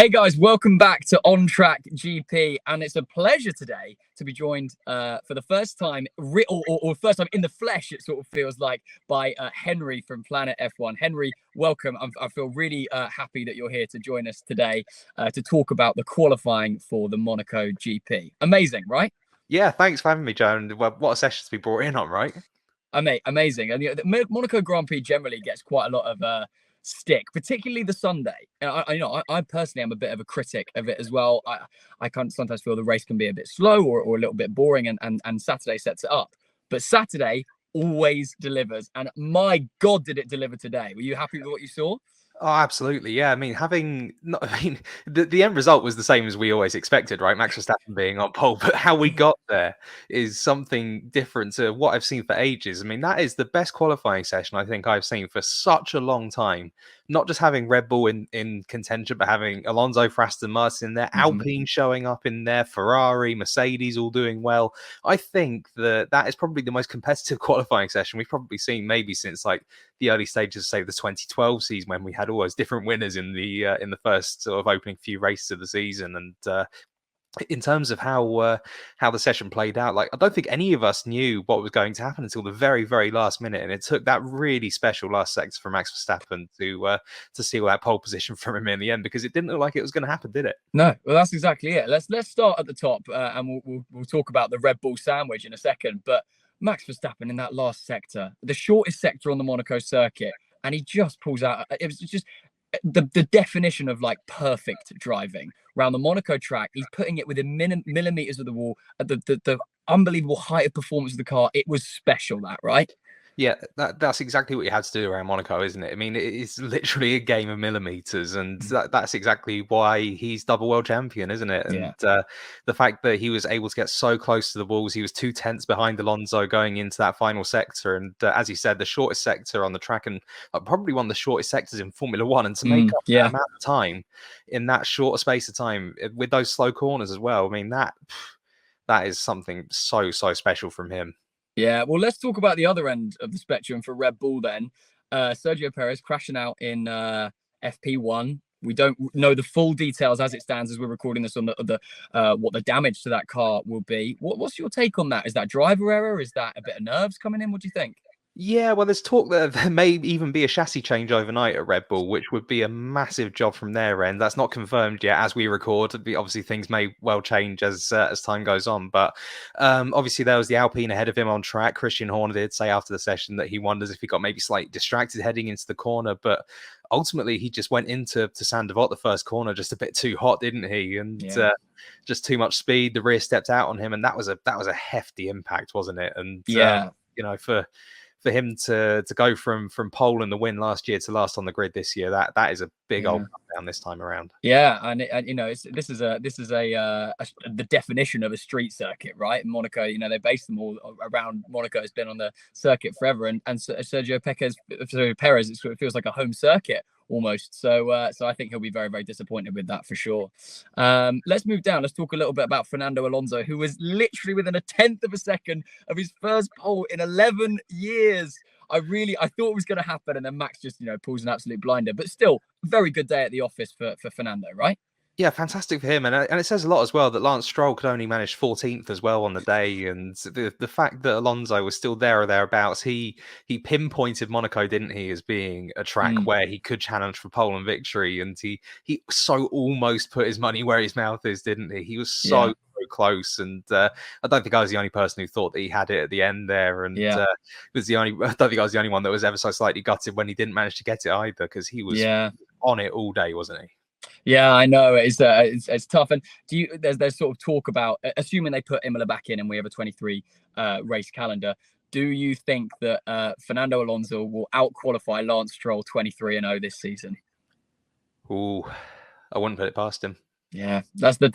Hey guys, welcome back to On Track GP, and it's a pleasure today to be joined for the first time, or first time in the flesh, it sort of feels like, by Henry from Planet F1. Henry, welcome. I feel really happy that you're here to join us today to talk about the qualifying for the Monaco GP. Amazing, right? Yeah, thanks for having me, Joe. And what a session to be brought in on, right? Amazing. And the Monaco Grand Prix generally gets quite a lot of stick, particularly the Sunday. I personally am a bit of a critic of it as well. I can sometimes feel the race can be a bit slow or a little bit boring, and Saturday sets it up. But Saturday always delivers, and my God, did it deliver today? Were you happy with what you saw? Oh, absolutely. Yeah. I mean, the end result was the same as we always expected, right? Max Verstappen being on pole, but how we got there is something different to what I've seen for ages. I mean, that is the best qualifying session I think I've seen for such a long time. Not just having Red Bull in contention, but having Alonso for Aston Martin in there, Alpine showing up in there, Ferrari, Mercedes all doing well. I think that is probably the most competitive qualifying session we've probably seen maybe since like the early stages, say the 2012 season, when we had always different winners in the first sort of opening few races of the season. And in terms of how the session played out, like I don't think any of us knew what was going to happen until the very, very last minute, and it took that really special last sector for Max Verstappen to steal that pole position from him in the end, because it didn't look like it was going to happen, did it? No, well, that's exactly it. Let's start at the top, and we'll talk about the Red Bull sandwich in a second. But Max Verstappen in that last sector, the shortest sector on the Monaco circuit, and he just pulls out. It was just the definition of like perfect driving around the Monaco track. He's putting it within millimeters of the wall at the unbelievable height of performance of the car. It was special, that, right? Yeah, that's exactly what you had to do around Monaco, isn't it? I mean, it's literally a game of millimeters, and that's exactly why he's double world champion, isn't it? And the fact that he was able to get so close to the walls, he was 2/10 behind Alonso going into that final sector, and as you said, the shortest sector on the track, and probably one of the shortest sectors in Formula One, and to make up that amount of time in that short space of time with those slow corners as well. I mean, that is something so special from him. Yeah, well, let's talk about the other end of the spectrum for Red Bull then. Sergio Perez crashing out in FP1. We don't know the full details as it stands as we're recording this on the what the damage to that car will be. What's your take on that? Is that driver error? Is that a bit of nerves coming in? What do you think? Yeah, well, there's talk that there may even be a chassis change overnight at Red Bull, which would be a massive job from their end. That's not confirmed yet as we record. Obviously, things may well change as time goes on. But obviously, there was the Alpine ahead of him on track. Christian Horner did say after the session that he wonders if he got maybe slightly distracted heading into the corner. But ultimately, he just went into Sandevot the first corner just a bit too hot, didn't he? And just too much speed. The rear stepped out on him, and that was a hefty impact, wasn't it? And for him to go from pole in the win last year to last on the grid this year, that is a big old down this time around. Yeah, and this is the definition of a street circuit, right? In Monaco, they base them all around Monaco. Has been on the circuit forever, and Sergio Perez, it feels like a home circuit almost. So I think he'll be very, very disappointed with that for sure. Let's move down. Let's talk a little bit about Fernando Alonso, who was literally within a tenth of a second of his first pole in 11 years. I thought it was going to happen, and then Max just pulls an absolute blinder. But still, very good day at the office for Fernando, right? Yeah, fantastic for him, and it says a lot as well that Lance Stroll could only manage 14th as well on the day, and the fact that Alonso was still there or thereabouts, he pinpointed Monaco, didn't he, as being a track where he could challenge for pole and victory, and he so almost put his money where his mouth is, didn't he? He was so close, and I don't think I was the only person who thought that he had it at the end there, and I don't think I was the only one that was ever so slightly gutted when he didn't manage to get it either, because he was on it all day, wasn't he? Yeah, I know it's tough. And there's sort of talk about, assuming they put Imola back in and we have a 23 race calendar, do you think that Fernando Alonso will out-qualify Lance Stroll 23-0 this season? Ooh, I wouldn't put it past him. Yeah, that's the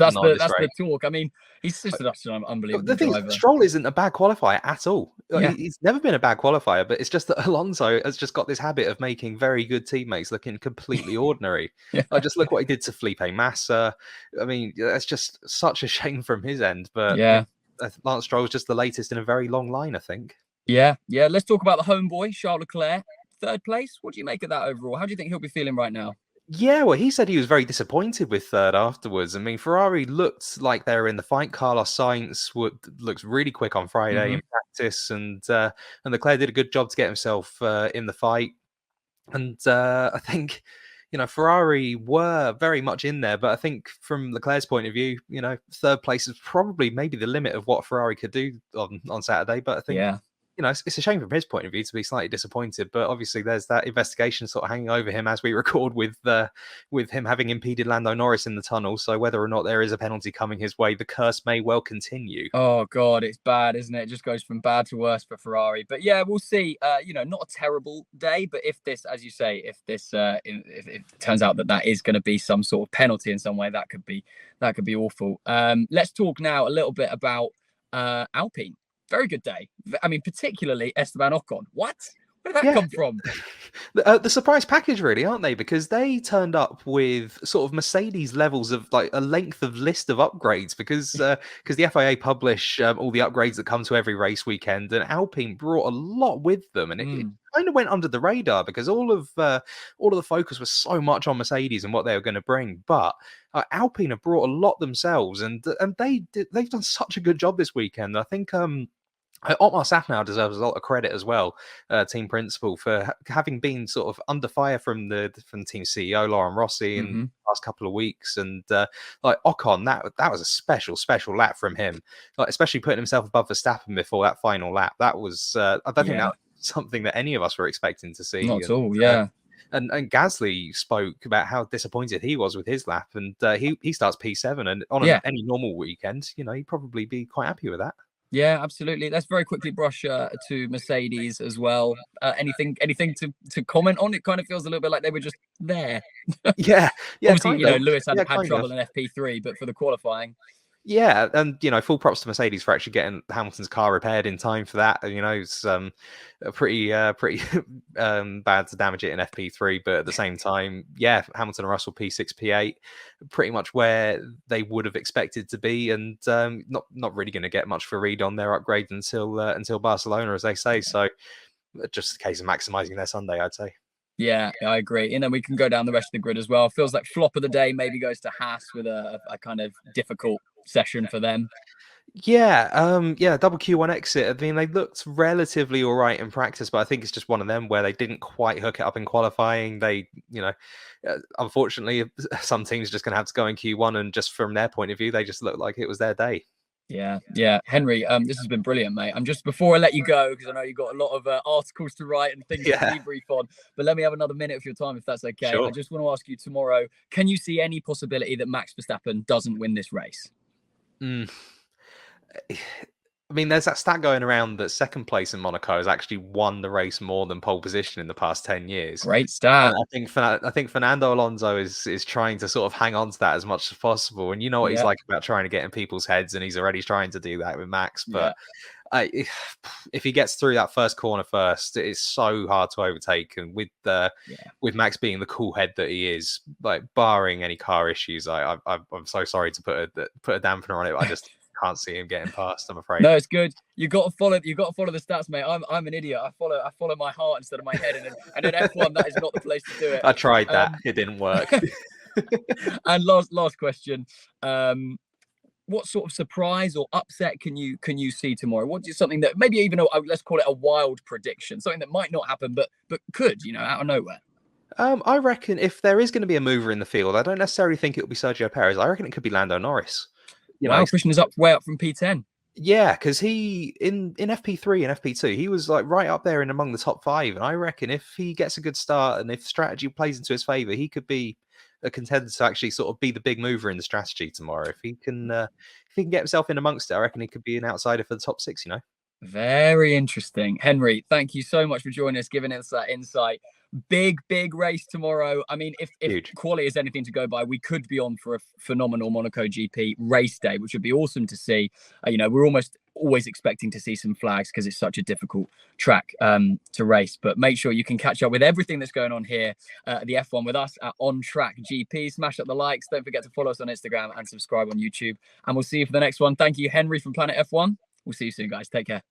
talk. I mean, he's just an unbelievable driver. Stroll isn't a bad qualifier at all. He's never been a bad qualifier, but it's just that Alonso has just got this habit of making very good teammates looking completely ordinary. I just look what he did to Felipe Massa. I mean, that's just such a shame from his end. But Lance Stroll is just the latest in a very long line, I think. Yeah. Let's talk about the homeboy, Charles Leclerc. Third place. What do you make of that overall? How do you think he'll be feeling right now? Yeah, well, he said he was very disappointed with third afterwards. I mean, Ferrari looked like they were in the fight. Carlos Sainz looks really quick on Friday in practice, and Leclerc did a good job to get himself in the fight. And I think, Ferrari were very much in there, but I think from Leclerc's point of view, third place is probably maybe the limit of what Ferrari could do on Saturday. But I think, Yeah. it's a shame from his point of view to be slightly disappointed. But obviously, there's that investigation sort of hanging over him as we record with him having impeded Lando Norris in the tunnel. So whether or not there is a penalty coming his way, the curse may well continue. Oh God, it's bad, isn't it? It just goes from bad to worse for Ferrari. But yeah, we'll see. Not a terrible day, but if this, as you say, if it turns out that is going to be some sort of penalty in some way, that could be awful. Let's talk now a little bit about Alpine. Very good day. I mean, particularly Esteban Ocon. What? Where did that come from? The surprise package, really, aren't they? Because they turned up with sort of Mercedes levels of like a length of list of upgrades. Because the FIA publish all the upgrades that come to every race weekend, and Alpine brought a lot with them, and it kind of went under the radar because all of the focus was so much on Mercedes and what they were going to bring. But Alpine have brought a lot themselves, and they've done such a good job this weekend. I think. Otmar Safnauer deserves a lot of credit as well, team principal, for having been sort of under fire from the team CEO Lauren Rossi in the last couple of weeks, and like Ocon, that was a special lap from him, like especially putting himself above Verstappen before that final lap. That was I don't think that was something that any of us were expecting to see. Not at all, yeah. And Gasly spoke about how disappointed he was with his lap, and he starts P7, and on any normal weekend, he'd probably be quite happy with that. Yeah, absolutely. Let's very quickly brush to Mercedes as well. Anything to comment on? It kind of feels a little bit like they were just there. Yeah. Obviously, Lewis had trouble in FP3, but for the qualifying. Yeah, and full props to Mercedes for actually getting Hamilton's car repaired in time for that. It's pretty bad to damage it in FP3, but at the same time, Hamilton and Russell P6, P8, pretty much where they would have expected to be, and not really going to get much for a read on their upgrade until Barcelona, as they say. So just a case of maximising their Sunday, I'd say. Yeah, I agree. And then we can go down the rest of the grid as well. Feels like flop of the day maybe goes to Haas with a kind of difficult session for them. Yeah, double Q1 exit. I mean, they looked relatively all right in practice, but I think it's just one of them where they didn't quite hook it up in qualifying. They, unfortunately, some teams are just going to have to go in Q1, and just from their point of view, they just looked like it was their day. Yeah. Henry, this has been brilliant, mate. I'm just, before I let you go, because I know you've got a lot of articles to write and things to debrief on, but let me have another minute of your time, if that's okay. Sure. I just want to ask you tomorrow, can you see any possibility that Max Verstappen doesn't win this race? I mean, there's that stat going around that second place in Monaco has actually won the race more than pole position in the past 10 years. Great stat. And I think Fernando Alonso is trying to sort of hang on to that as much as possible. And you know what he's like about trying to get in people's heads, and he's already trying to do that with Max. But if he gets through that first corner first, it's so hard to overtake. And with Max being the cool head that he is, like barring any car issues, I'm so sorry to put a dampener on it. But I just can't see him getting past, I'm afraid. No, it's good. You got to follow the stats, mate. I'm an idiot. I follow my heart instead of my head, and in F1 that is not the place to do it. I tried that. It didn't work. And last question. What sort of surprise or upset can you see tomorrow? What is something that maybe even let's call it a wild prediction, something that might not happen but could, out of nowhere? I reckon if there is going to be a mover in the field, I don't necessarily think it will be Sergio Perez. I reckon it could be Lando Norris. Christian is way up from P10. Yeah, because he in FP3 and FP2, he was like right up there in among the top 5. And I reckon if he gets a good start and if strategy plays into his favour, he could be a contender to actually sort of be the big mover in the strategy tomorrow. If he can get himself in amongst it, I reckon he could be an outsider for the top 6. Very interesting. Henry, thank you so much for joining us, giving us that insight. Big race tomorrow. I mean, if quality is anything to go by, we could be on for a phenomenal Monaco GP race day, which would be awesome to see. We're almost always expecting to see some flags because it's such a difficult track to race. But make sure you can catch up with everything that's going on here at the F1 with us at On Track GP. Smash up the likes. Don't forget to follow us on Instagram and subscribe on YouTube. And we'll see you for the next one. Thank you, Henry from Planet F1. We'll see you soon, guys. Take care.